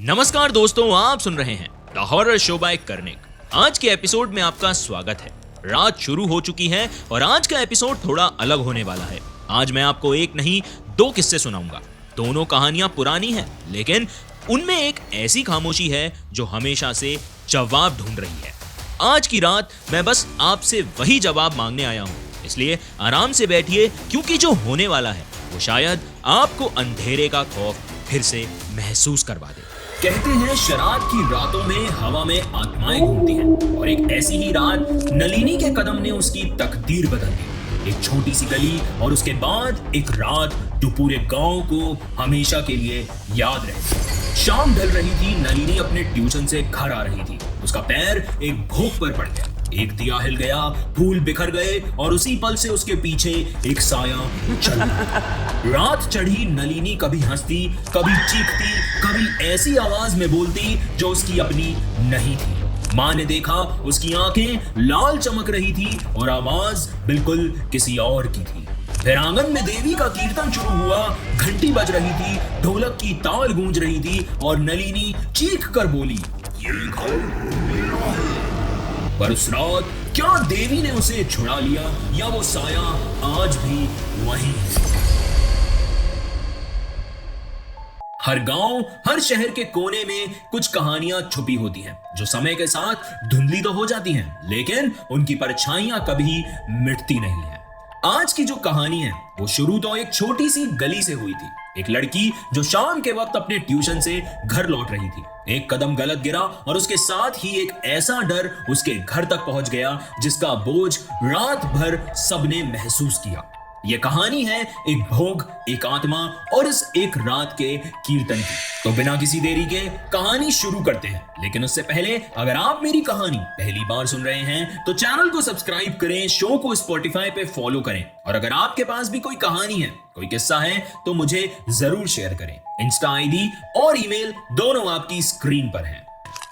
नमस्कार दोस्तों, आप सुन रहे हैं the horror show by Karnik. आज के एपिसोड में आपका स्वागत है। रात शुरू हो चुकी है और आज का एपिसोड थोड़ा अलग होने वाला है। आज मैं आपको एक नहीं दो किस्से सुनाऊंगा। दोनों कहानियां पुरानी हैं, लेकिन उनमें एक ऐसी खामोशी है जो हमेशा से जवाब ढूंढ रही है। आज की रात मैं बस आपसे वही जवाब मांगने आया हूँ, इसलिए आराम से बैठिए, क्योंकि जो होने वाला है वो शायद आपको अंधेरे का खौफ फिर से महसूस करवा दे। कहते हैं शराब की रातों में हवा में आत्माएं घूमती हैं, और एक ऐसी ही रात नलिनी के कदम ने उसकी तकदीर बदल दी। एक छोटी सी गली और उसके बाद एक रात जो पूरे गांव को हमेशा के लिए याद रहे। शाम ढल रही थी, नलिनी अपने ट्यूशन से घर आ रही थी। उसका पैर एक भोग पर पड़ गया, एक दिया हिल गया, फूल बिखर गए और उसी पल से उसके पीछे एक साया चल गया। रात चढ़ी, नलिनी कभी हंसती, कभी चीखती, कभी ऐसी आवाज में बोलती जो उसकी अपनी नहीं थी। माँ ने देखा, उसकी आंखें लाल चमक रही थी और आवाज बिल्कुल किसी और की थी। फिर आंगन में देवी का कीर्तन शुरू हुआ, घंटी बज रही थी, ढोलक की ताल गूंज रही थी और नलिनी चीख कर बोली, ये पर उस रात क्या देवी ने उसे छुड़ा लिया या वो साया आज भी वही है? हर गांव, हर शहर के कोने में कुछ कहानियां छुपी होती हैं, जो समय के साथ धुंधली तो हो जाती हैं, लेकिन उनकी परछाइयां कभी मिटती नहीं है। आज की जो कहानी है वो शुरू तो एक छोटी सी गली से हुई थी। एक लड़की जो शाम के वक्त अपने ट्यूशन से घर लौट रही थी। एक कदम गलत गिरा और उसके साथ ही एक ऐसा डर उसके घर तक पहुंच गया जिसका बोझ रात भर सबने महसूस किया। यह कहानी है एक भोग, एक आत्मा और इस एक रात के कीर्तन की। तो बिना किसी देरी के कहानी शुरू करते हैं, लेकिन उससे पहले अगर आप मेरी कहानी पहली बार सुन रहे हैं तो चैनल को सब्सक्राइब करें, शो को स्पॉटिफाई पे फॉलो करें, और अगर आपके पास भी कोई कहानी है, कोई किस्सा है तो मुझे जरूर शेयर करें। इंस्टा आईडी और ईमेल दोनों आपकी स्क्रीन पर है।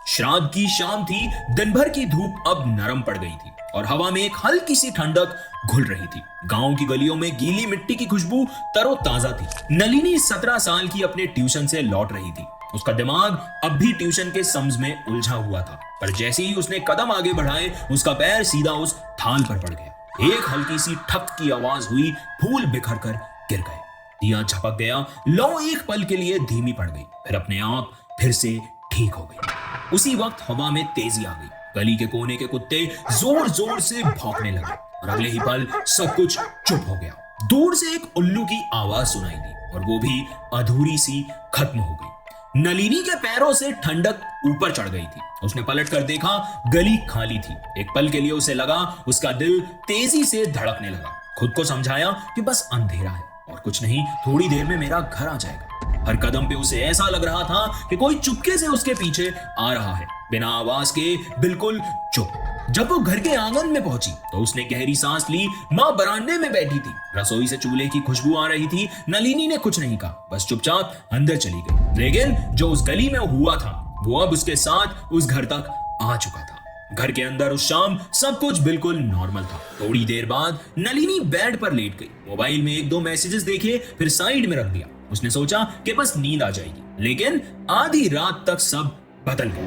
श्राद्ध की शाम थी, दिन भर की धूप अब नरम पड़ गई थी और हवा में एक हल्की सी ठंडक घुल रही थी। गांव की गलियों में गीली मिट्टी की खुशबू तरोताजा थी। नलिनी 17 साल की अपने ट्यूशन से लौट रही थी। उसका दिमाग अब भी ट्यूशन के सम्स में उलझा हुआ था, पर जैसे ही उसने कदम आगे बढ़ाए उसका पैर सीधा उस थाल पर पड़ गया। एक हल्की सी ठक की आवाज हुई, फूल बिखर कर गिर गए, दिया झपक गया, लौ एक पल के लिए धीमी पड़ गई, फिर अपने आप फिर से ठीक हो गई। उसी वक्त हवा में तेजी आ गई। गली के कोने के कुत्ते जोर जोर से भौंकने लगे और अगले ही पल सब कुछ चुप हो गया। दूर से एक उल्लू की आवाज सुनाई दी और वो भी अधूरी सी खत्म हो गई। नलिनी के पैरों से ठंडक ऊपर चढ़ गई थी। उसने पलट कर देखा, गली खाली थी। एक पल के लिए उसे लगा, उसका दिल तेजी से धड़कने लगा। खुद को समझाया कि बस अंधेरा है और कुछ नहीं, थोड़ी देर में मेरा घर आ जाएगा। हर कदम पे उसे ऐसा लग रहा था कि कोई चुपके से उसके पीछे आ रहा है, बिना आवाज के, बिल्कुल चुप। जब वो घर के आंगन में पहुंची तो उसने गहरी सांस ली। माँ बरामदे में बैठी थी, रसोई से चूल्हे की खुशबू आ रही थी। नलिनी ने कुछ नहीं कहा, बस चुपचाप अंदर चली गई। लेकिन जो उस गली में हुआ था वो अब उसके साथ उस घर तक आ चुका था। घर के अंदर उस शाम सब कुछ बिल्कुल नॉर्मल था। थोड़ी देर बाद नलिनी बेड पर लेट गई, मोबाइल में एक दो मैसेजेस देखे, फिर साइड में रख दिया। उसने सोचा कि बस नींद आ जाएगी, लेकिन आधी रात तक सब बदल गया।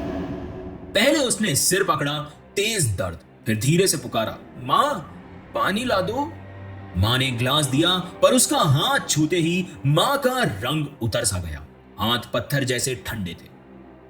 पहले उसने सिर पकड़ा, तेज दर्द, फिर धीरे से पुकारा, माँ पानी ला दो। माँ ने ग्लास दिया, पर उसका हाथ छूते ही माँ का रंग उतर सा गया। हाथ पत्थर जैसे ठंडे थे।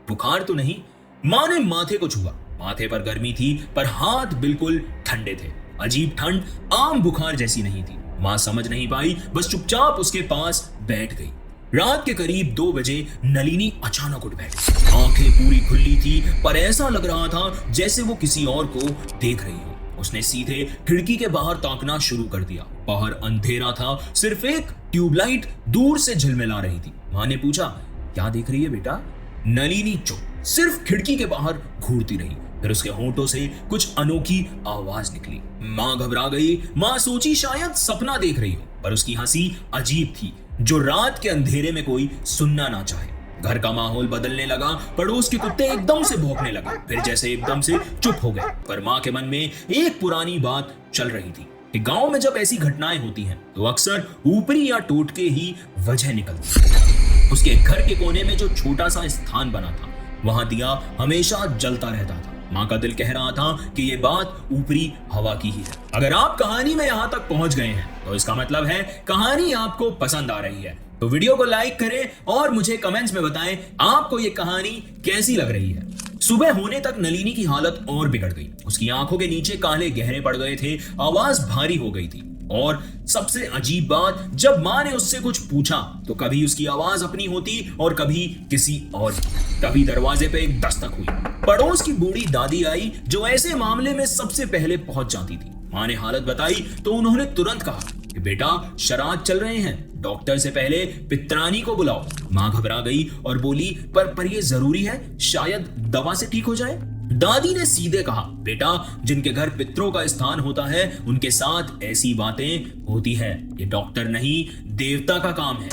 बुखार तो नहीं? माँ ने माथे को छुआ। माथे पर गर्मी थी, पर हाथ बिल्कुल ठंडे थे। अजीब ठंड, आम बुखार जैसी नहीं थी। माँ समझ नहीं पाई, बस चुपचाप उसके पास बैठ गई। रात के करीब 2 बजे नलिनी अचानक उठ बैठी। आंखें पूरी खुली थी, पर ऐसा लग रहा था जैसे वो किसी और को देख रही हो। उसने सीधे खिड़की के बाहर ताकना शुरू कर दिया। बाहर अंधेरा था, सिर्फ एक ट्यूबलाइट दूर से झिलमिला रही थी। माँ ने पूछा, क्या देख रही है बेटा? नलिनी चुप, सिर्फ खिड़की के बाहर घूरती रही। फिर उसके होंठों से कुछ अनोखी आवाज निकली। माँ घबरा गई। माँ सोची शायद सपना देख रही हो, पर उसकी हंसी अजीब थी, जो रात के अंधेरे में कोई सुनना ना चाहे। घर का माहौल बदलने लगा। पड़ोस के कुत्ते एकदम से भौंकने लगे, फिर जैसे एकदम से चुप हो गए। पर माँ के मन में एक पुरानी बात चल रही थी कि गांव में जब ऐसी घटनाएं होती हैं तो अक्सर ऊपरी या टोटके ही वजह निकलती है। उसके घर के कोने में जो छोटा सा स्थान बना था, वहां दिया हमेशा जलता रहता था। माँ का दिल कह रहा था कि ये बात ऊपरी हवा की ही है। अगर आप कहानी में यहाँ तक पहुंच गए हैं तो इसका मतलब है कहानी आपको पसंद आ रही है। तो वीडियो को लाइक करें और मुझे कमेंट्स में बताएं आपको ये कहानी कैसी लग रही है। सुबह होने तक नलिनी की हालत और बिगड़ गई। उसकी आंखों के नीचे काले गहरे पड़ गए थे, आवाज भारी हो गई थी और सबसे अजीब बात, जब माँ ने उससे कुछ पूछा तो कभी उसकी आवाज अपनी होती और कभी किसी और की। तभी दरवाजे पे एक दस्तक हुई। पड़ोस की बूढ़ी दादी आई जो ऐसे मामले में सबसे पहले पहुंच जाती थी। माँ ने हालत बताई तो उन्होंने तुरंत कहा कि बेटा शराध चल रहे हैं, डॉक्टर से पहले पित्रानी को बुलाओ। माँ घबरा गई और बोली पर ये जरूरी है, शायद दवा से ठीक हो जाए। दादी ने सीधे कहा बेटा जिनके घर पितरों का स्थान होता है उनके साथ ऐसी बातें होती है, ये डॉक्टर नहीं देवता का काम है।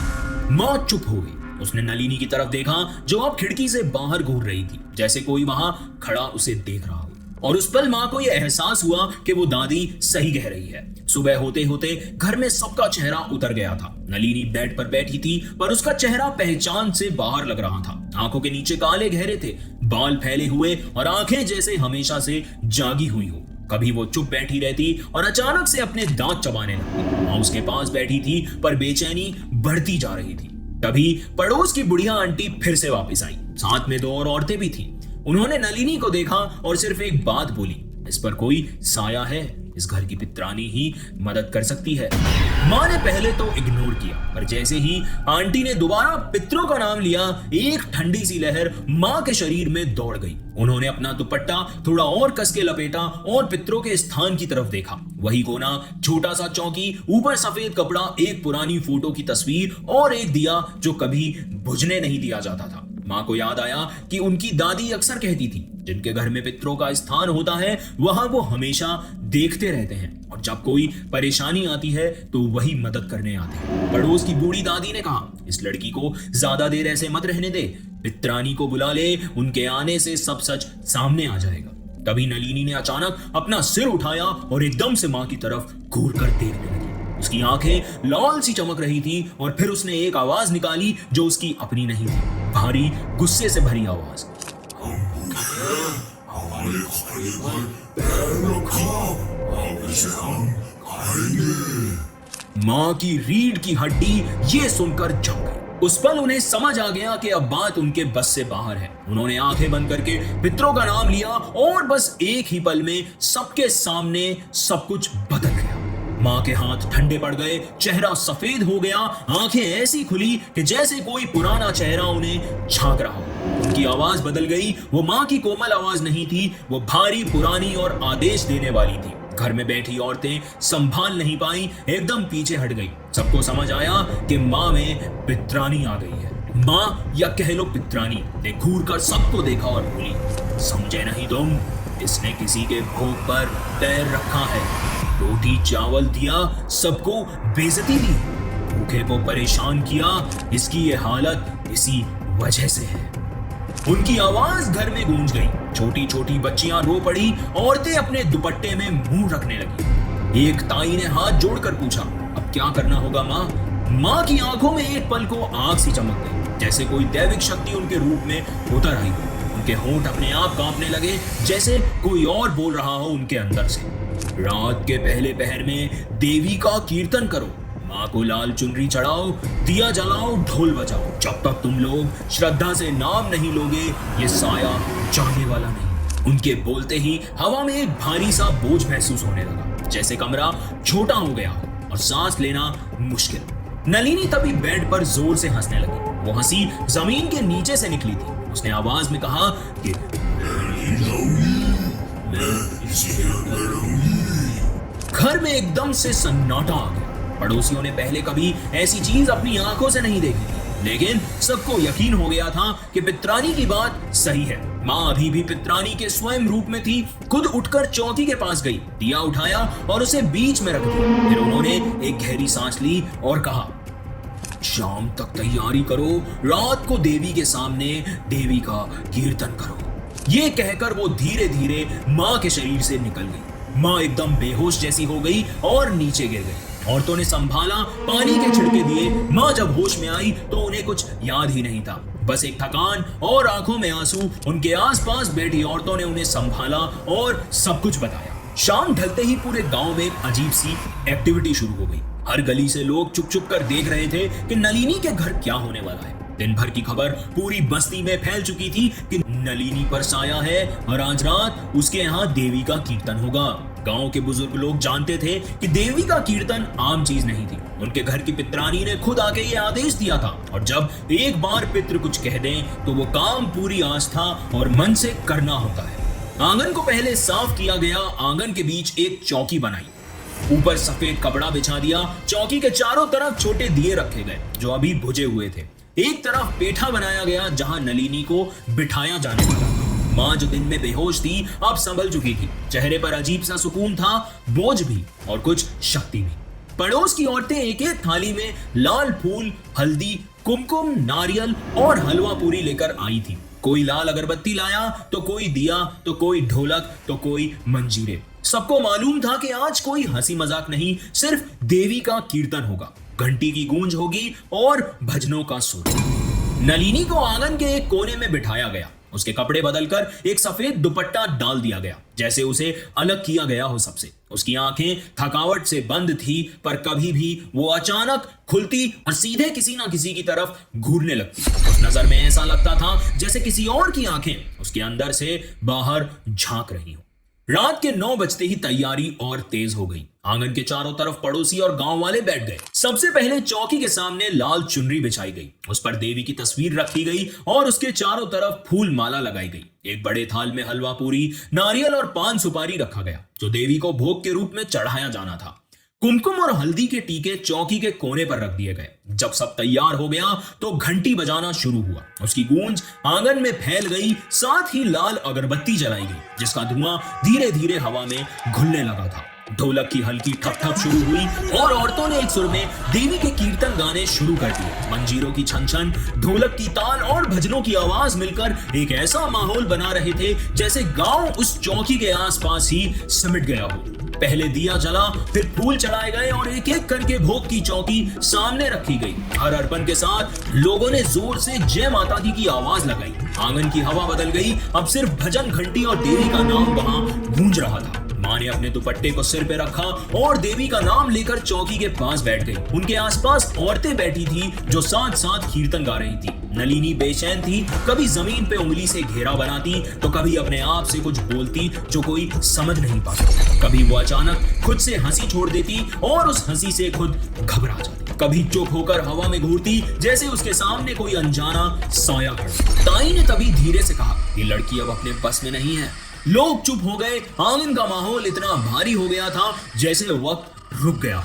माँ चुप हो गई। उसने नलिनी की तरफ देखा जो अब खिड़की से बाहर घूर रही थी, जैसे कोई वहां खड़ा उसे देख रहा हो। और उस पल माँ को यह एहसास हुआ कि वो दादी सही कह रही है। सुबह होते होते घर में सबका चेहरा उतर गया था। नलिनी बेड पर बैठी थी पर उसका चेहरा पहचान से बाहर लग रहा था। आंखों के नीचे काले गहरे थे, बाल फैले हुए और आंखें जैसे हमेशा से जागी हुई हो। कभी वो चुप बैठी रहती और अचानक से अपने दांत चबाने लगती। माँ उसके पास बैठी थी पर बेचैनी बढ़ती जा रही थी। तभी पड़ोस की बुढ़िया आंटी फिर से वापस आई। साथ में 2 और औरतें भी थी। उन्होंने नलिनी को देखा और सिर्फ एक बात बोली, इस पर कोई साया है, इस घर की पित्रानी ही मदद कर सकती है। माँ ने पहले तो इग्नोर किया पर जैसे ही आंटी ने दोबारा पितरों का नाम लिया, एक ठंडी सी लहर माँ के शरीर में दौड़ गई। उन्होंने अपना दुपट्टा थोड़ा और कस के लपेटा और पितरों के स्थान की तरफ देखा। वही कोना, छोटा सा चौकी, ऊपर सफेद कपड़ा, एक पुरानी फोटो की तस्वीर और एक दिया जो कभी बुझने नहीं दिया जाता था। माँ को याद आया कि उनकी दादी अक्सर कहती थी जिनके घर में पितरों का स्थान होता है वहां वो हमेशा देखते रहते हैं और जब कोई परेशानी आती है तो वही मदद करने आते हैं। पड़ोस की बूढ़ी दादी ने कहा इस लड़की को ज्यादा देर ऐसे मत रहने दे, पित्रानी को बुला ले, उनके आने से सब सच सामने आ जाएगा। तभी नलिनी ने अचानक अपना सिर उठाया और एकदम से माँ की तरफ घूर कर देखने लगी। उसकी आंखें लाल सी चमक रही थी और फिर उसने एक आवाज निकाली जो उसकी अपनी नहीं थी, भारी गुस्से से भरी आवाज। हमारे खाने पर पैर रखा, अब इसे हम खाएंगे। माँ की रीढ़ की हड्डी ये सुनकर जम गई। उस पल उन्हें समझ आ गया कि अब बात उनके बस से बाहर है। उन्होंने आंखें बंद करके पितरों का नाम लिया और बस एक ही पल में सबके सामने सब कुछ बदल गया। माँ के हाथ ठंडे पड़ गए, चेहरा सफेद हो गया, आंखें ऐसी खुली कि जैसे कोई पुराना चेहरा उन्हें झांक रहा हो। उनकी आवाज बदल गई। वो माँ की कोमल आवाज नहीं थी, वो भारी, पुरानी और आदेश देने वाली थी। घर में बैठी औरतें संभाल नहीं पाई, एकदम पीछे हट गई। सबको समझ आया कि माँ में पित्रानी आ गई है। माँ या कह लो पित्रानी ने घूर कर सबको देखा और बोली, समझे नहीं तुम, इसने किसी के भोग पर पैर रखा है, रोटी चावल दिया, सबको बेइज्जती दी, भूखे को परेशान किया, इसकी ये हालत इसी वजह से है। उनकी आवाज घर में गूंज गई। छोटी छोटी बच्चियां रो पड़ी, औरतें अपने दुपट्टे में मुंह रखने लगी। एक ताई ने हाथ जोड़कर पूछा, अब क्या करना होगा माँ? माँ की आंखों में एक पल को आग सी चमक गई, जैसे कोई दैविक शक्ति उनके रूप में उतर आई। उनके होंठ अपने आप कांपने लगे, जैसे कोई और बोल रहा हो उनके अंदर से। रात के पहले पहर में देवी का कीर्तन करो, माँ को लाल चुनरी चढ़ाओ, दिया जलाओ, ढोल बजाओ। जब तक तुम लोग श्रद्धा से नाम नहीं लोगे ये साया जाने वाला नहीं। उनके बोलते ही हवा में एक भारी सा बोझ महसूस होने लगा, जैसे कमरा छोटा हो गया और सांस लेना मुश्किल। नलिनी तभी बेड पर जोर से हंसने लगी। वो हंसी जमीन के नीचे से निकली थी। उसने आवाज में कहा कि घर में एकदम से सन्नाटा आ गया। पड़ोसियों ने पहले कभी ऐसी चीज अपनी आंखों से नहीं देखी थी, लेकिन सबको यकीन हो गया था कि पित्रानी की बात सही है। माँ अभी भी पित्रानी के स्वयं रूप में थी। खुद उठकर चौकी के पास गई, दिया उठाया और उसे बीच में रख दिया। फिर उन्होंने एक गहरी सांस ली और कहा, शाम तक तैयारी करो, रात को देवी के सामने देवी का कीर्तन करो। ये कहकर वो धीरे धीरे माँ के शरीर से निकल गई। माँ एकदम बेहोश जैसी हो गई और नीचे गिर गई। औरतों ने संभाला, पानी के छिड़के दिए। माँ जब होश में आई तो उन्हें कुछ याद ही नहीं था, बस एक थकान और आंखों में आंसू। उनके आसपास बैठी औरतों ने उन्हें संभाला और सब कुछ बताया। शाम ढलते ही पूरे गांव में एक अजीब सी एक्टिविटी शुरू हो गई। हर गली से लोग चुप चुप कर देख रहे थे कि नलिनी के घर क्या होने वाला है। दिन भर की खबर पूरी बस्ती में फैल चुकी थी कि नलिनी पर साया है और आज रात उसके यहाँ देवी का कीर्तन होगा। गांव के बुजुर्ग लोग जानते थे कि देवी का कीर्तन आम चीज नहीं थी। उनके घर की पित्रानी ने खुद आके ये आदेश दिया था, और जब एक बार पितृ कुछ कह दें तो वो काम पूरी आस्था और मन से करना होता है। आंगन को पहले साफ किया गया। आंगन के बीच एक चौकी बनाई, ऊपर सफेद कपड़ा बिछा दिया। चौकी के चारों तरफ छोटे दिए रखे गए जो अभी बुझे हुए थे। एक तरफ पेठा बनाया गया जहां नलिनी को बिठाया जाने वाला था। माँ जो दिन में बेहोश थी अब संभल चुकी थी। चेहरे पर अजीब सा सुकून था, बोझ भी और कुछ शक्ति भी। पड़ोस की औरतें एक एक थाली में लाल फूल, हल्दी, कुमकुम, नारियल और हलवा पूरी लेकर आई थी। कोई लाल अगरबत्ती लाया तो कोई दिया, तो कोई ढोलक, तो कोई मंजीरे। सबको मालूम था कि आज कोई हंसी मजाक नहीं, सिर्फ देवी का कीर्तन होगा। घंटी की गूंज होगी और भजनों का सुर। नलिनी को आंगन के एक कोने में बिठाया गया। उसके कपड़े बदलकर एक सफेद दुपट्टा डाल दिया गया, जैसे उसे अलग किया गया हो सबसे। उसकी आंखें थकावट से बंद थी, पर कभी भी वो अचानक खुलती और सीधे किसी ना किसी की तरफ घूरने लगती। उस नजर में ऐसा लगता था जैसे किसी और की आंखें उसके अंदर से बाहर झांक रही हो। रात के 9 बजते ही तैयारी और तेज हो गई। आंगन के चारों तरफ पड़ोसी और गांव वाले बैठ गए। सबसे पहले चौकी के सामने लाल चुनरी बिछाई गई, उस पर देवी की तस्वीर रखी गई और उसके चारों तरफ फूल माला लगाई गई। एक बड़े थाल में हलवा पूरी, नारियल और पान सुपारी रखा गया जो देवी को भोग के रूप में चढ़ाया जाना था। कुमकुम और हल्दी के टीके चौकी के कोने पर रख दिए गए। जब सब तैयार हो गया तो घंटी बजाना शुरू हुआ। उसकी गूंज आंगन में फैल गई। साथ ही लाल अगरबत्ती जलाई गई जिसका धुआं धीरे धीरे हवा में घुलने लगा था। ढोलक की हल्की ठप ठप शुरू हुई और औरतों ने एक सुर में देवी के कीर्तन गाने शुरू कर दिए। मंजीरों की छन छन, ढोलक की ताल और भजनों की आवाज मिलकर एक ऐसा माहौल बना रहे थे जैसे गांव उस चौकी के आसपास ही सिमट गया हो। पहले दिया जला, फिर फूल चढ़ाए गए और एक एक करके भोग की चौकी सामने रखी गई। हर अर्पण के साथ लोगों ने जोर से जय माता दी की आवाज लगाई। आंगन की हवा बदल गई। अब सिर्फ भजन, घंटी और देवी का नाम वहां गूंज रहा था। माँ ने अपने दुपट्टे को सिर पे रखा और देवी का नाम लेकर चौकी के पास बैठ गई। उनके आसपास औरतें बैठी थी जो साथ साथ कीर्तन गा रही थी। नलिनी बेचैन थी, कभी जमीन पे उंगली से घेरा बनाती तो कभी अपने आप से कुछ बोलती जो कोई समझ नहीं पाता। कभी वो अचानक खुद से हंसी छोड़ देती और उस हंसी से खुद घबरा जाती। कभी चुप होकर हवा में घूरती जैसे उसके सामने कोई अनजाना साया खड़ा। ताई ने तभी धीरे से कहा, ये लड़की अब अपने बस में नहीं है। लोग चुप हो गए। आंगन का माहौल इतना भारी हो गया था जैसे वक्त रुक गया।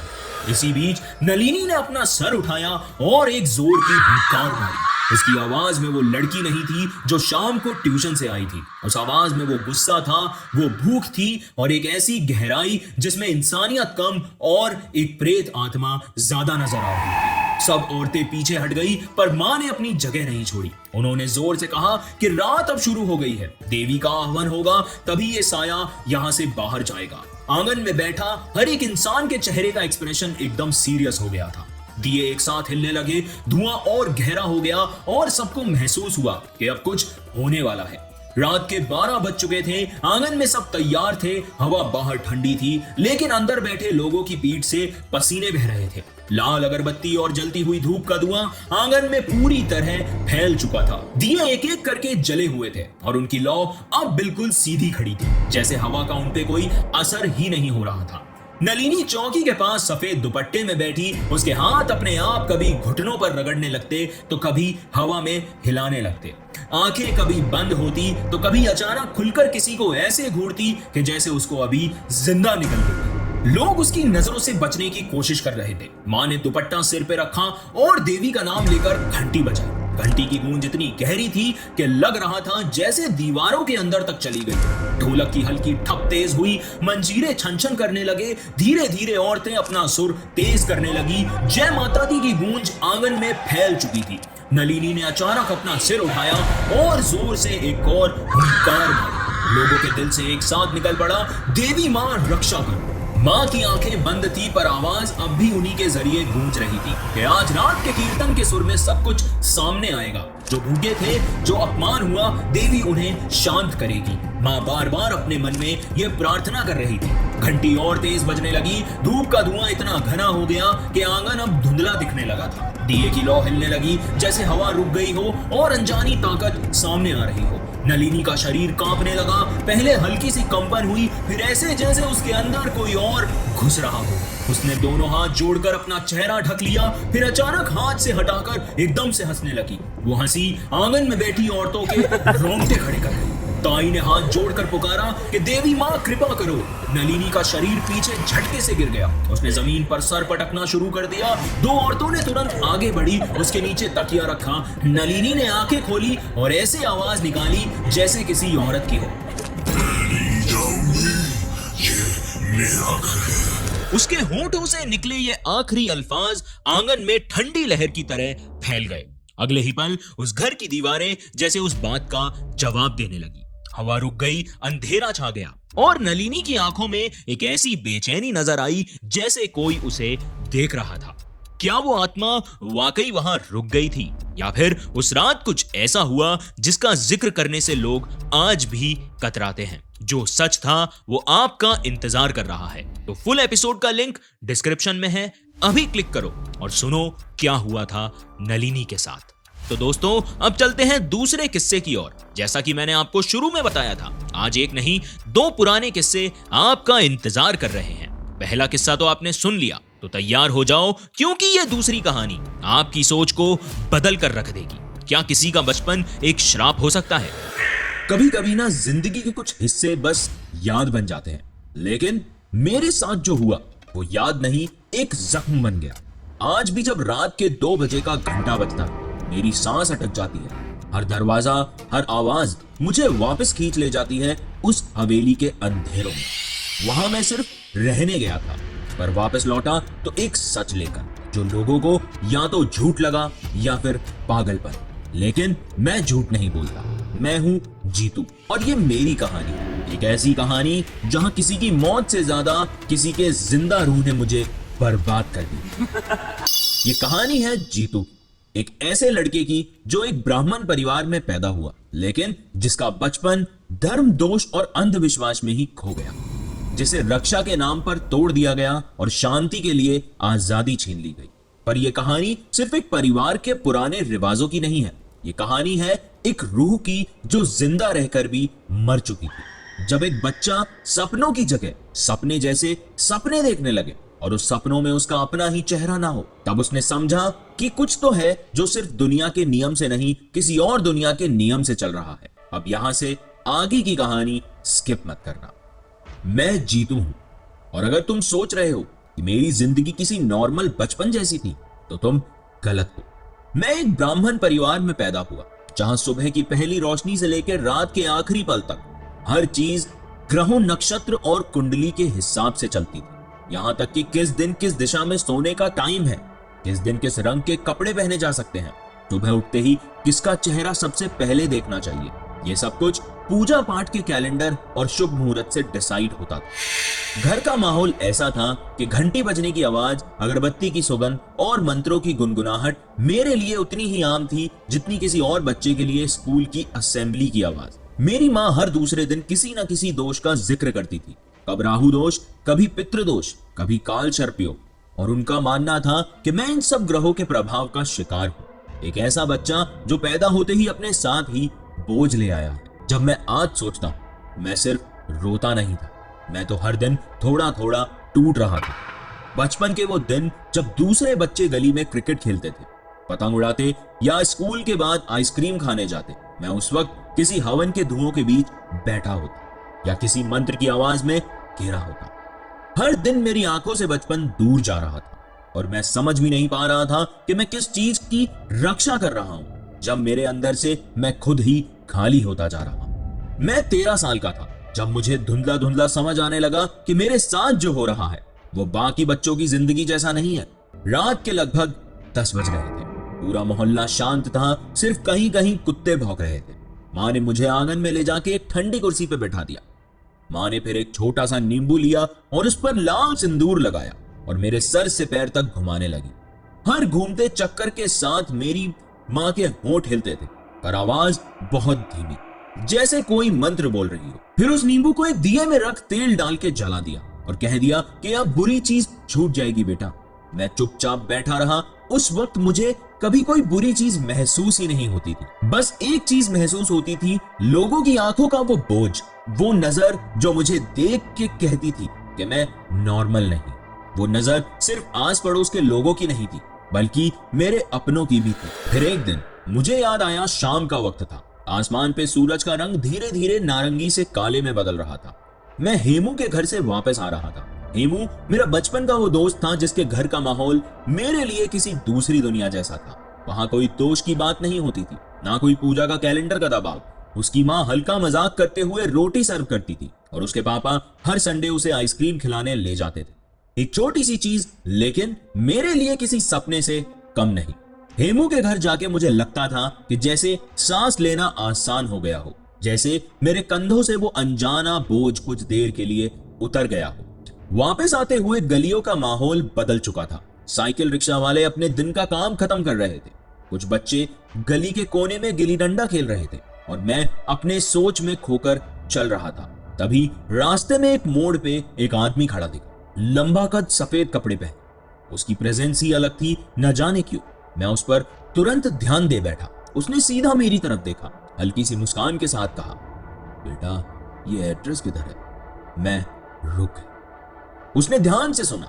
इसी बीच नलिनी ने अपना सर उठाया और एक जोर की हुंकार मारी। उसकी आवाज में वो लड़की नहीं थी जो शाम को ट्यूशन से आई थी। उस आवाज में वो गुस्सा था, वो भूख थी और एक ऐसी गहराई जिसमें इंसानियत कम और एक प्रेत आत्मा ज्यादा नजर आ रही थी। सब औरतें पीछे हट गई, पर माँ ने अपनी जगह नहीं छोड़ी। उन्होंने जोर से कहा कि रात अब शुरू हो गई है, देवी का आह्वान होगा, तभी ये साया यहाँ से बाहर जाएगा। आंगन में बैठा हर एक इंसान के चेहरे का एक्सप्रेशन एकदम सीरियस हो गया था। दिए एक साथ हिलने लगे, धुआं और गहरा हो गया और सबको महसूस हुआ कि अब कुछ होने वाला है। रात के 12 बज चुके थे। आंगन में सब तैयार थे। हवा बाहर ठंडी थी, लेकिन अंदर बैठे लोगों की पीठ से पसीने बह रहे थे। लाल अगरबत्ती और जलती हुई धूप का धुआं आंगन में पूरी तरह फैल चुका था। दिए एक एक करके जले हुए थे और उनकी लौ अब बिल्कुल सीधी खड़ी थी, जैसे हवा का उन पे कोई असर ही नहीं हो रहा था। नलिनी चौकी के पास सफेद दुपट्टे में बैठी, उसके हाथ अपने आप कभी घुटनों पर रगड़ने लगते तो कभी हवा में हिलाने लगते। आंखें कभी बंद होती तो कभी अचानक खुलकर किसी को ऐसे घूरती कि जैसे उसको अभी जिंदा निकल गई। लोग उसकी नजरों से बचने की कोशिश कर रहे थे। माँ ने दुपट्टा सिर पे रखा और देवी का नाम लेकर घंटी बजाई। घंटी की गूंज इतनी गहरी थी कि लग रहा था जैसे दीवारों के अंदर तक चली गई। ढोलक की हल्की ठप तेज हुई, मंजीरे छन छन करने लगे। धीरे धीरे औरतें अपना सुर तेज करने लगी। जय माता दी की गूंज आंगन में फैल चुकी थी। नलिनी ने अचानक अपना सिर उठाया और जोर से एक और हुंकार मारा। लोगों के दिल से एक साथ निकल पड़ा, देवी मां रक्षा कर। माँ की आंखें बंद थी पर आवाज अब भी उन्हीं के जरिए गूंज रही थी कि आज रात के कीर्तन के सुर में सब कुछ सामने आएगा। जो भूखे थे, जो अपमान हुआ, देवी उन्हें शांत करेगी। माँ बार बार अपने मन में यह प्रार्थना कर रही थी। घंटी और तेज बजने लगी। धूप का धुआं इतना घना हो गया कि आंगन अब धुंधला दिखने लगा था। दिए की लौ हिलने लगी जैसे हवा रुक गई हो और अनजानी ताकत सामने आ रही हो। नलिनी का शरीर कांपने लगा। पहले हल्की सी कंपन हुई, फिर ऐसे जैसे उसके अंदर कोई और घुस रहा हो। उसने दोनों हाथ जोड़कर अपना चेहरा ढक लिया, फिर अचानक हाथ से हटाकर एकदम से हंसने लगी। वो हंसी आंगन में बैठी औरतों के रोंगटे खड़े कर गई। ताई ने हाथ जोड़कर पुकारा कि देवी माँ कृपा करो। नलिनी का शरीर पीछे झटके से गिर गया। उसने जमीन पर सर पटकना शुरू कर दिया। दो औरतों ने तुरंत आगे बढ़ी, उसके नीचे तकिया रखा। नलिनी ने आंखें खोली और ऐसे आवाज निकाली जैसे किसी औरत की हो। उसके होंठों से निकले ये आखिरी अल्फाज आंगन में ठंडी लहर की तरह फैल गए। अगले ही पल उस घर की दीवारें जैसे उस बात का जवाब देने लगी। हवा रुक गई, अंधेरा छा गया और नलिनी की आंखों में एक ऐसी बेचैनी नजर आई जैसे कोई उसे देख रहा था। क्या वो आत्मा वाकई वहां रुक गई थी या फिर उस रात कुछ ऐसा हुआ जिसका जिक्र करने से लोग आज भी कतराते हैं? जो सच था वो आपका इंतजार कर रहा है। तो फुल एपिसोड का लिंक डिस्क्रिप्शन में है, अभी क्लिक करो और सुनो क्या हुआ था नलिनी के साथ। तो दोस्तों अब चलते हैं दूसरे किस्से की ओर। जैसा कि मैंने आपको शुरू में बताया था, आज एक नहीं दो पुराने किस्से आपका इंतजार कर रहे हैं। पहला किस्सा तो आपने सुन लिया, तो तैयार हो जाओ क्योंकि यह दूसरी कहानी आपकी सोच को बदल कर रख देगी। क्या किसी का बचपन एक श्राप हो सकता है? कभी कभी ना जिंदगी के कुछ हिस्से बस याद बन जाते हैं, लेकिन मेरे साथ जो हुआ वो याद नहीं, एक जख्म बन गया। आज भी जब रात के 2 बजे का घंटा बजता है, मेरी सांस अटक जाती है। हर दरवाजा, हर आवाज मुझे वापस खींच ले जाती है उस हवेली के अंधेरों में। वहां मैं सिर्फ रहने गया था, पर वापस लौटा तो एक सच लेकर, जो लोगों को या तो झूठ लगा या फिर पागलपन। लेकिन मैं झूठ नहीं बोलता, मैं हूं जीतू और ये मेरी कहानी है। एक ऐसी कहानी जहां किसी की मौत से ज्यादा किसी के जिंदा रूह ने मुझे बर्बाद कर दी। ये कहानी है जीतू, एक ऐसे लड़के की जो एक ब्राह्मण परिवार में पैदा हुआ, लेकिन जिसका बचपन धर्म, दोष और अंधविश्वास में ही खो गया, जिसे रक्षा के नाम पर तोड़ दिया गया और शांति के लिए आजादी छीन ली गई। पर यह कहानी सिर्फ एक परिवार के पुराने रिवाजों की नहीं है। ये कहानी है एक रूह की जो जिंदा रहकर भी मर चुकी थी। जब एक बच्चा सपनों की जगह सपने जैसे सपने देखने लगे और उस सपनों में उसका अपना ही चेहरा ना हो, तब उसने समझा कि कुछ तो है जो सिर्फ दुनिया के नियम से नहीं, किसी और दुनिया के नियम से चल रहा है। अब यहां से आगे की कहानी स्किप मत करना। मैं जीतू हूं और अगर तुम सोच रहे हो कि मेरी जिंदगी किसी नॉर्मल बचपन जैसी थी, तो तुम गलत हो। मैं एक ब्राह्मण परिवार में पैदा हुआ, जहां सुबह की पहली रोशनी से लेकर रात के आखिरी पल तक हर चीज ग्रहों, नक्षत्र और कुंडली के हिसाब से चलती थी। यहां तक कि किस दिन किस दिशा में सोने का टाइम है, किस दिन किस रंग के कपड़े पहने जा सकते हैं, सुबह उठते ही किसका चेहरा सबसे पहले देखना चाहिए, ये सब कुछ पूजा पाठ के कैलेंडर और शुभ मुहूर्त से डिसाइड होता था। घर का माहौल ऐसा था कि घंटी बजने की आवाज, अगरबत्ती की सुगंध और मंत्रों की गुनगुनाहट मेरे लिए उतनी ही आम थी जितनी किसी और बच्चे के लिए स्कूल की असेंबली की आवाज। मेरी माँ हर दूसरे दिन किसी न किसी दोष का जिक्र करती थी, कब राहु दोष, कभी पितृदोष, कभी काल सर्पयोग, और उनका मानना था कि मैं इन सब ग्रहों के प्रभाव का शिकार हूँ। एक ऐसा बच्चा जो पैदा होते ही अपने साथ ही बोझ ले आया है। जब मैं आज सोचता हूं, मैं सिर्फ रोता नहीं था, मैं तो हर दिन थोड़ा थोड़ा टूट रहा था। बचपन के वो दिन जब दूसरे बच्चे गली में क्रिकेट खेलते थे, पतंग उड़ाते या स्कूल के बाद आइसक्रीम खाने जाते, मैं उस वक्त किसी हवन के धुओं के बीच बैठा होता या किसी मंत्र की आवाज में घेरा होता। हर दिन मेरी आंखों से बचपन दूर जा रहा था और मैं समझ भी नहीं पा रहा था कि मैं किस चीज की रक्षा कर रहा हूं, जब मेरे अंदर से मैं खुद ही खाली होता जा रहा हूं। मैं 13 साल का था जब मुझे धुंधला धुंधला समझ आने लगा कि मेरे साथ जो हो रहा है वो बाकी बच्चों की जिंदगी जैसा नहीं है। रात के लगभग 10 बज रहे थे, पूरा मोहल्ला शांत था, सिर्फ कहीं कहीं कुत्ते भौंक रहे थे। माँ ने मुझे आंगन में ले जाके एक ठंडी कुर्सी पे बैठा दिया। माँ ने फिर एक छोटा सा नींबू लिया और उस पर लाल सिंदूर लगाया और मेरे सर से पैर तक घुमाने लगी। हर घूमते चक्कर के साथ मेरी माँ के होंठ हिलते थे, पर आवाज बहुत धीमी, जैसे कोई मंत्र बोल रही हो। फिर उस नींबू को एक दिए में रख तेल डाल के जला दिया और कह दिया कि अब बुरी चीज छूट जाएगी बेटा। मैं चुपचाप बैठा रहा। उस वक्त मुझे कभी कोई बुरी चीज महसूस ही नहीं होती थी। बस एक चीज महसूस होती थी, लोगों की आंखों का वो बोझ, वो नजर जो मुझे देख के कहती थी कि मैं नॉर्मल नहीं। वो नजर सिर्फ आस पड़ोस के लोगों की नहीं थी, बल्कि मेरे अपनों की भी थी। फिर एक दिन मुझे याद आया, शाम का वक्त था। आसमान पे सूरज का रंग धीरे धीरे नारंगी से काले में बदल रहा था। मैं हेमू के घर से वापस आ रहा था। हेमू मेरा बचपन का वो दोस्त था जिसके घर का माहौल मेरे लिए किसी दूसरी दुनिया जैसा था। वहां कोई दोष की बात नहीं होती थी, ना कोई पूजा का कैलेंडर का दबाव। उसकी माँ हल्का मजाक करते हुए रोटी सर्व करती थी और उसके पापा हर संडे उसे आइसक्रीम खिलाने ले जाते थे। एक छोटी सी चीज, लेकिन मेरे लिए किसी सपने से कम नहीं। हेमू के घर जाके मुझे लगता था कि जैसे सांस लेना आसान हो गया हो, जैसे मेरे कंधों से वो अनजाना बोझ कुछ देर के लिए उतर गया हो। वापस आते हुए गलियों का माहौल बदल चुका था। साइकिल रिक्शा वाले अपने दिन का काम खत्म कर रहे थे, कुछ बच्चे गली के कोने में गिल्ली डंडा खेल रहे थे और मैं अपने सोच में खोकर चल रहा था। तभी रास्ते में एक मोड़ पे एक आदमी खड़ा दिखा, लंबा कद, सफेद कपड़े पहने। उसकी प्रेजेंस ही अलग थी, न जाने क्यों। मैं उस पर तुरंत ध्यान दे बैठा। उसने सीधा मेरी तरफ देखा, हल्की सी मुस्कान के साथ कहा, बेटा ये एड्रेस किधर है? मैं रुक गया। उसने ध्यान से सुना,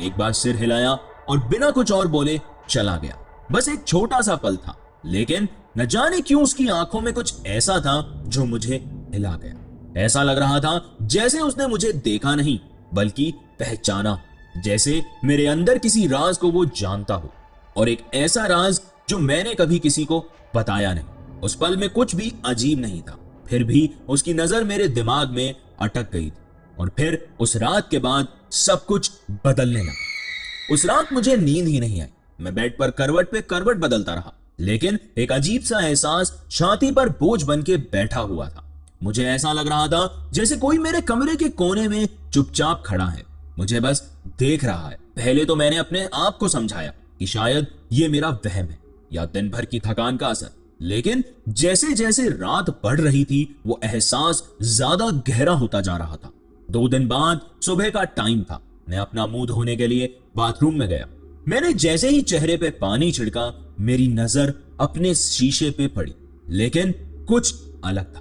एक बार सिर हिलाया और बिना कुछ और बोले चला गया। बस एक छोटा सा पल था, लेकिन न जाने क्यों उसकी आंखों में कुछ ऐसा था जो मुझे हिला गया। ऐसा लग रहा था जैसे उसने मुझे देखा नहीं बल्कि पहचाना, जैसे मेरे अंदर किसी राज को वो जानता हो, और एक ऐसा राज जो मैंने कभी किसी को बताया नहीं। उस पल में कुछ भी अजीब नहीं था, फिर भी उसकी नजर मेरे दिमाग में अटक गई थी। और फिर उस रात के बाद सब कुछ बदलने लगा। उस रात मुझे नींद ही नहीं आई। मैं बेड पर करवट पे करवट बदलता रहा, लेकिन एक अजीब सा एहसास छाती पर बोझ बन के बैठा हुआ था। मुझे ऐसा लग रहा था जैसे कोई मेरे कमरे के कोने में चुपचाप खड़ा है, मुझे बस देख रहा है। पहले तो मैंने अपने आप को समझाया कि शायद ये मेरा वहम है या दिन भर की थकान का असर, लेकिन जैसे जैसे रात बढ़ रही थी वो एहसास ज्यादा गहरा होता जा रहा था। 2 दिन बाद सुबह का टाइम था। मैं अपना मुंह धोने के लिए बाथरूम में गया। मैंने जैसे ही चेहरे पे पानी छिड़का, मेरी नजर अपने शीशे पे पड़ी, लेकिन कुछ अलग था।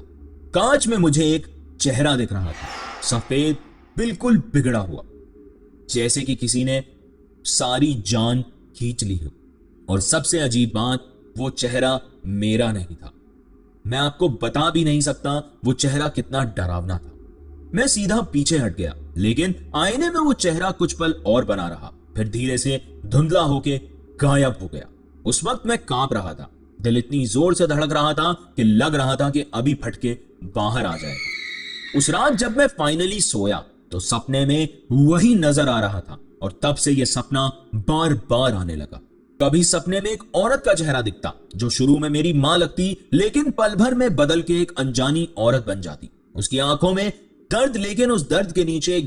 कांच में मुझे एक चेहरा दिख रहा था, सफेद, बिल्कुल बिगड़ा हुआ, जैसे कि किसी ने सारी जान खींच ली हो। और सबसे अजीब बात, वो चेहरा मेरा नहीं था। मैं आपको बता भी नहीं सकता वो चेहरा कितना डरावना था। मैं सीधा पीछे हट गया, लेकिन आईने में वो चेहरा कुछ पल और बना रहा, फिर धीरे से धुंधला होके गायब हो गया। उस वक्त मैं कांप रहा था, दिल इतनी जोर से धड़क रहा था कि लग रहा था कि अभी फटके बाहर आ जाएगा। उस रात जब मैं फाइनली सोया तो सपने में वही नजर आ रहा था, और तब से यह सपना बार बार आने लगा। कभी सपने में एक औरत का चेहरा दिखता जो शुरू में मेरी मां लगती, लेकिन पल भर में बदल के एक अनजानी औरत बन जाती। उसकी आंखों में दर्द, लेकिन उस दर्द के नीचे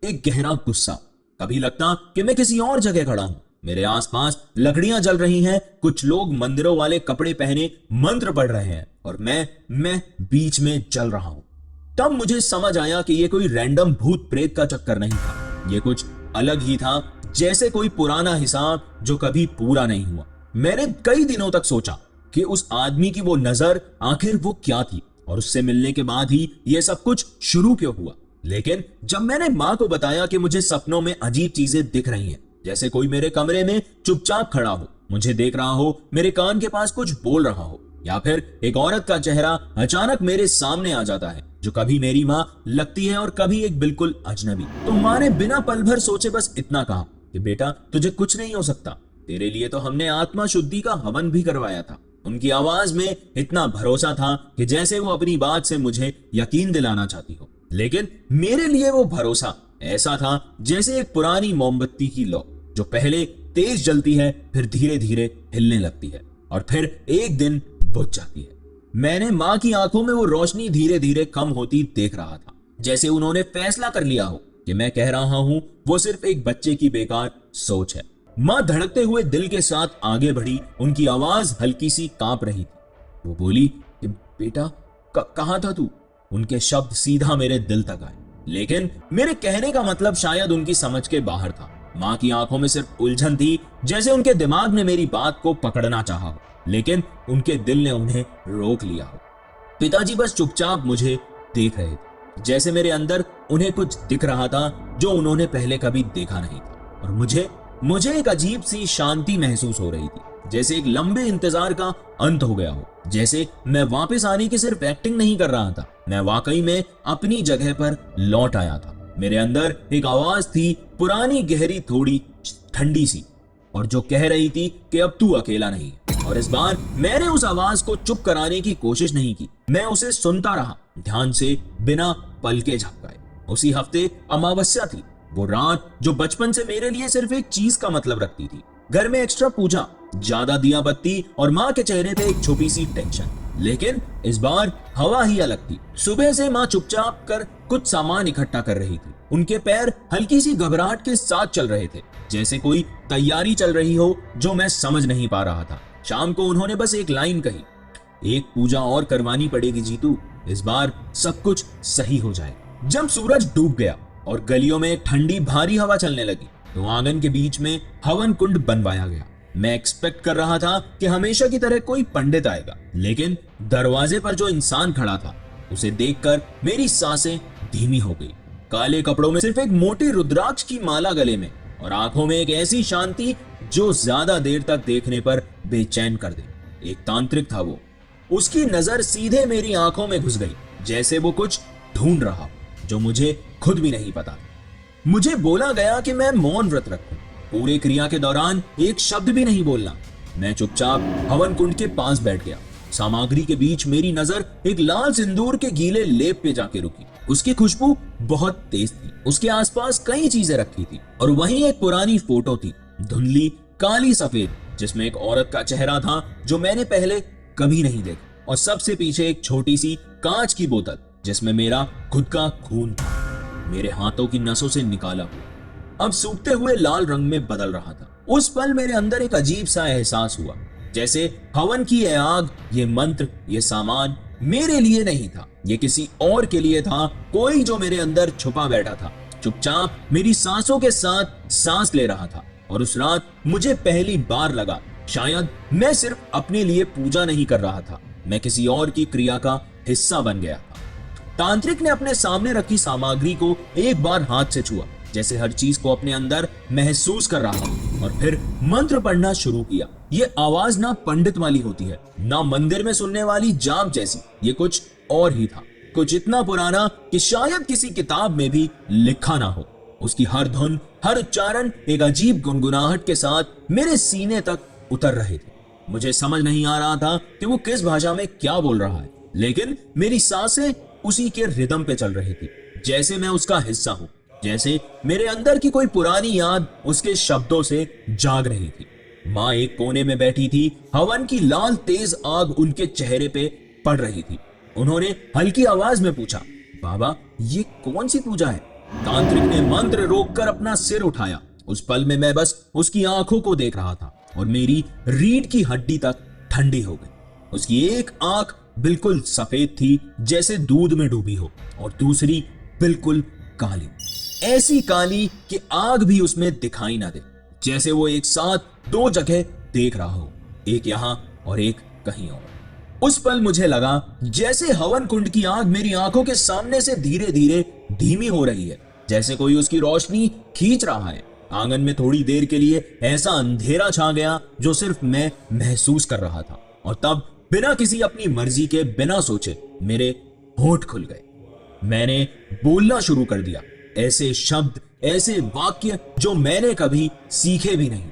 एक गहरा गुस्सा। कभी लगता कि मैं किसी और जगह खड़ा हूं, मेरे आसपास लकड़ियां जल रही हैं, कुछ लोग मंदिरों वाले कपड़े पहने मंत्र पढ़ रहे हैं, और मैं बीच में जल रहा हूं। तब मुझे समझ आया कि यह कोई रैंडम भूत प्रेत का चक्कर नहीं था, यह कुछ अलग ही था, जैसे कोई पुराना हिसाब जो कभी पूरा नहीं हुआ। मैंने कई दिनों तक सोचा कि उस आदमी की वो नजर आखिर वो क्या थी, और उससे मिलने के बाद ही यह सब कुछ शुरू क्यों हुआ। लेकिन जब मैंने मां को बताया कि मुझे सपनों में अजीब चीजें दिख रही हैं, जैसे कोई मेरे कमरे में चुपचाप खड़ा हो, मुझे देख रहा हो, मेरे कान के पास कुछ बोल रहा हो, या फिर एक औरत का चेहरा अचानक मेरे सामने आ जाता है जो कभी मेरी मां लगती है और कभी एक बिल्कुल अजनबी, तो मां ने बिना पल भर सोचे बस इतना कहा कि बेटा तुझे कुछ नहीं हो सकता, तेरे लिए तो हमने आत्मा शुद्धि का हवन भी करवाया था। उनकी आवाज में इतना भरोसा था कि जैसे वो अपनी बात से मुझे यकीन दिलाना चाहती हो, लेकिन मेरे लिए वो भरोसा ऐसा था जैसे एक पुरानी मोमबत्ती की लौ जो पहले तेज जलती है, फिर धीरे धीरे हिलने लगती है और फिर एक दिन बुझ जाती है। मैंने मां की आंखों में वो रोशनी धीरे धीरे कम होती देख रहा था। जैसे उन्होंने फैसला कर लिया हो कि मैं कह रहा हूं वो सिर्फ एक बच्चे की बेकार सोच है। मां धड़कते हुए दिल के साथ आगे बढ़ी, उनकी आवाज हल्की सी कांप रही थी। वो बोली कि बेटा कहां था तू? उनके शब्द सीधा मेरे दिल तक आए, लेकिन मेरे कहने का मतलब शायद उनकी समझ के बाहर था। मां की आंखों में सिर्फ उलझन थी, जैसे उनके दिमाग ने मेरी बात को पकड़ना चाहा हो, लेकिन उनके दिल ने उन्हें रोक लिया हो। पिताजी बस चुपचाप मुझे देख रहे थे, जैसे मेरे अंदर उन्हें कुछ दिख रहा था जो उन्होंने पहले कभी देखा नहीं था। और मुझे एक अजीब सी शांति महसूस हो रही थी, जैसे एक लंबे इंतजार का अंत हो गया हो, जैसे मैं वापस आने की सिर्फ एक्टिंग नहीं कर रहा था, मैं वाकई में अपनी जगह पर लौट आया था। मेरे अंदर एक आवाज थी, पुरानी, गहरी, थोड़ी ठंडी सी, और जो कह रही थी कि अब तू अकेला नहीं। और इस बार मैंने उस आवाज को चुप कराने की कोशिश नहीं की, मैं उसे सुनता रहा, ध्यान से, बिना पलके झपकाए। उसी हफ्ते अमावस्या थी, वो रात जो बचपन से मेरे लिए सिर्फ एक चीज का मतलब रखती थी। घर में एक्स्ट्रा पूजा, ज्यादा दिया बत्ती, और माँ के चेहरे पे एक छुपी सी टेंशन। लेकिन इस बार हवा ही अलग थी। सुबह से माँ चुपचाप कर कुछ सामान इकट्ठा कर रही थी। उनके पैर हल्की सी घबराहट के साथ चल रहे थे, जैसे कोई तैयारी चल रही हो जो मैं समझ नहीं पा रहा था। शाम को उन्होंने बस एक लाइन कही, एक पूजा और करवानी पड़ेगी जीतू, इस बार सब कुछ सही हो जाएगा। जब सूरज डूब गया और गलियों में ठंडी भारी हवा चलने लगी, तो आंगन के बीच में हवन कुंड बनवाया गया। मैं एक्सपेक्ट कर रहा था कि हमेशा की तरह कोई पंडित आएगा, लेकिन दरवाजे पर जो इंसान खड़ा था, उसे देखकर मेरी सांसें धीमी हो गई। काले कपड़ों में सिर्फ एक मोटी रुद्राक्ष की माला गले में, और आंखों में एक ऐसी शांति जो ज्यादा देर तक देखने पर बेचैन कर दे। एक तांत्रिक था वो। उसकी नजर सीधे मेरी आंखों में घुस गई, जैसे वो कुछ ढूंढ रहा जो मुझे खुद भी नहीं पता। मुझे बोला गया कि मैं मौन व्रत रखूं, पूरे क्रिया के दौरान एक शब्द भी नहीं बोलना। मैं चुपचाप हवन कुंड के पास बैठ गया। सामग्री के बीच मेरी नजर एक लाल सिंदूर के गीले लेप पे जाके रुकी। उसकी खुशबू बहुत तेज थी। उसके आसपास कई चीजें रखी थी, और वहीं एक पुरानी फोटो थी, धुंधली, काली सफेद, जिसमें एक औरत का चेहरा था जो मैंने पहले कभी नहीं देखा। और सबसे पीछे एक छोटी सी कांच की बोतल, जिसमें मेरा खुद का खून था, मेरे हाथों की नसों से निकाला हुआ, अब सूखते हुए लाल रंग में बदल रहा था। उस पल मेरे अंदर एक अजीब सा एहसास हुआ, जैसे हवन की ये आग, ये मंत्र, ये सामान मेरे लिए नहीं था, ये किसी और के लिए था, कोई जो मेरे अंदर छुपा बैठा था, चुपचाप मेरी सांसों के साथ सांस ले रहा था। और उस रात मुझे पहली बार लगा, शायद मैं सिर्फ अपने लिए पूजा नहीं कर रहा था, मैं किसी और की क्रिया का हिस्सा बन गया था। तांत्रिक ने अपने सामने रखी सामग्री को एक बार हाथ से छुआ, जैसे हर चीज को अपने अंदर महसूस कर रहा हो, और फिर मंत्र पढ़ना शुरू किया। ये आवाज ना पंडित वाली होती है, ना मंदिर में सुनने वाली जाप जैसी, ये कुछ और ही था, कुछ इतना पुराना कि शायद किसी किताब में भी लिखा ना हो। उसकी हर धुन, हर उच्चारण एक अजीब गुनगुनाहट के साथ मेरे सीने तक उतर रहे थे। मुझे समझ नहीं आ रहा था कि वो किस भाषा में क्या बोल रहा है, लेकिन मेरी सांसें उसी के रिदम पे चल रही थी, जैसे मैं उसका हिस्सा हूं, जैसे मेरे अंदर की कोई पुरानी याद उसके शब्दों से जाग रही थी। माँ एक कोने में बैठी थी, हवन की लाल तेज आग उनके चेहरे पे पड़ रही थी। उन्होंने हल्की आवाज में पूछा, बाबा ये कौन सी पूजा है? तांत्रिक ने मंत्र रोककर अपना सिर उठाया। उस पल में मैं बस उसकी आंखों को देख रहा था, और मेरी रीढ़ की हड्डी तक ठंडी हो गई। उसकी एक आंख बिल्कुल सफेद थी, जैसे दूध में डूबी हो, और दूसरी बिल्कुल काली, ऐसी काली कि आग भी उसमें दिखाई ना दे, जैसे वो एक साथ दो जगह देख रहा हो, एक यहां और एक कहीं और। उस पल मुझे लगा जैसे हवन कुंड की आग मेरी आंखों के सामने से धीरे धीरे धीमी हो रही है, जैसे कोई उसकी रोशनी खींच रहा है। आंगन में थोड़ी देर के लिए ऐसा अंधेरा छा गया जो सिर्फ मैं महसूस कर रहा था, और तब बिना किसी अपनी मर्जी के, बिना सोचे मेरे होंठ खुल गए। मैंने बोलना शुरू कर दिया, ऐसे शब्द, ऐसे वाक्य जो मैंने कभी सीखे भी नहीं।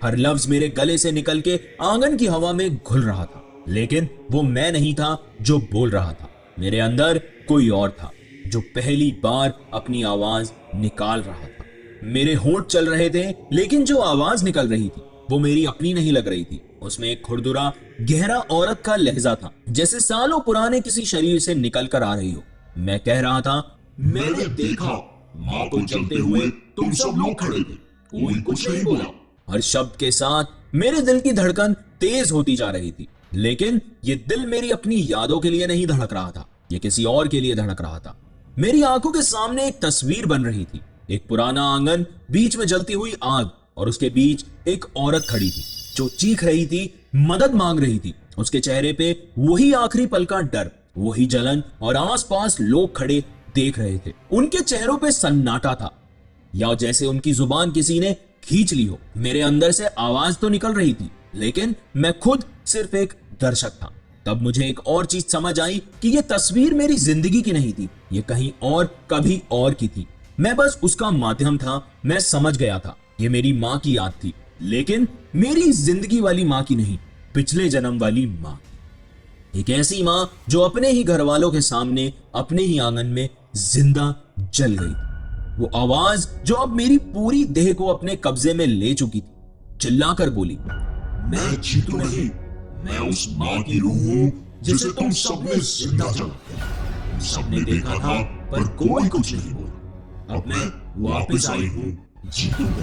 हर लफ्ज मेरे गले से निकल के आंगन की हवा में घुल रहा था, लेकिन वो मैं नहीं था जो बोल रहा था। मेरे अंदर कोई और था जो पहली बार अपनी आवाज निकाल रहा था। मेरे होंठ चल रहे थे, लेकिन जो आवाज निकल रही थी वो मेरी अपनी नहीं लग रही थी। उसमें एक खुरदुरा, गहरा औरत का लहजा था, जैसे सालों पुराने किसी शरीर से निकल कर आ रही हो। मैं कह रहा था, मैंने देखा माँ को जलते हुए तुम सब लोग खड़े थे, कोई कुछ नहीं बोला। हर शब्द के साथ मेरे दिल की धड़कन तेज होती जा रही थी, लेकिन ये दिल मेरी अपनी यादों के लिए नहीं धड़क रहा था, ये किसी और के लिए धड़क रहा था। मेरी आंखों के सामने एक तस्वीर बन रही थी, एक पुराना आंगन, बीच में जलती हुई आग और उसके बीच एक औरत खड़ी थी जो चीख रही थी, मदद मांग रही थी। उसके चेहरे पे वही आखिरी पल का डर, वही जलन, और आसपास लोग खड़े देख रहे थे। उनके चेहरों पे सन्नाटा था, या जैसे उनकी जुबान किसी ने खींच ली हो। मेरे अंदर से आवाज तो निकल रही थी, लेकिन मैं खुद सिर्फ एक दर्शक था। तब मुझे एक और चीज समझ आई कि यह तस्वीर मेरी जिंदगी की नहीं थी, ये कहीं और, कभी और की थी। मैं बस उसका माध्यम था। मैं समझ गया था, ये मेरी माँ की याद थी, लेकिन मेरी जिंदगी वाली माँ की नहीं, पिछले जन्म वाली माँ। एक ऐसी माँ जो अपने ही घर वालों के सामने, अपने ही आंगन में जिंदा जल गई। वो आवाज जो अब मेरी पूरी देह को अपने कब्जे में ले चुकी थी, चिल्लाकर बोली, मैं जीतू नहीं, मैं उस माँ की रूह हूँ जिसे तुम सबने जिंदा जलाया। तुम सबने देखा था पर कोई कुछ नहीं बोला। अब मैं वापस आई हूँ जीतू में।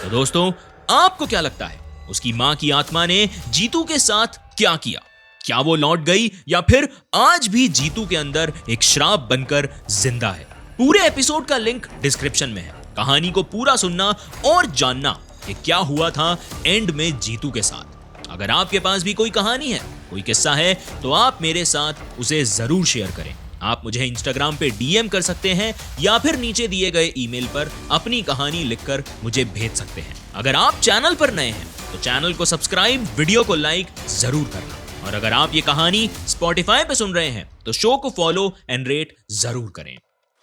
तो दोस्तों, आपको क्या लगता है उसकी माँ की आत्मा ने जीतू के साथ क्या किया? क्या वो लौट गई या फिर आज भी जीतू के अंदर एक श्राप बनकर जिंदा है? पूरे एपिसोड का लिंक डिस्क्रिप्शन में है। कहानी को पूरा सुनना और जानना कि क्या हुआ था एंड में जीतू के साथ। अगर आपके पास भी कोई कहानी है, कोई किस्सा है, तो आप मेरे साथ उसे जरूर शेयर करें। आप मुझे इंस्टाग्राम पे डीएम कर सकते हैं या फिर नीचे दिए गए ईमेल पर अपनी कहानी लिखकर मुझे भेज सकते हैं। अगर आप चैनल पर नए हैं तो चैनल को सब्सक्राइब, वीडियो को लाइक जरूर करना। और अगर आप ये कहानी स्पॉटिफाई पे सुन रहे हैं तो शो को फॉलो एंड रेट जरूर करें।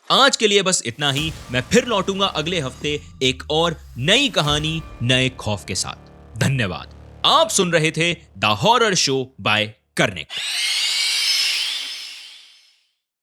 आज के लिए बस इतना ही। मैं फिर लौटूंगा अगले हफ्ते एक और नई कहानी, नए खौफ के साथ। धन्यवाद। आप सुन रहे थे the horror show by Kernig.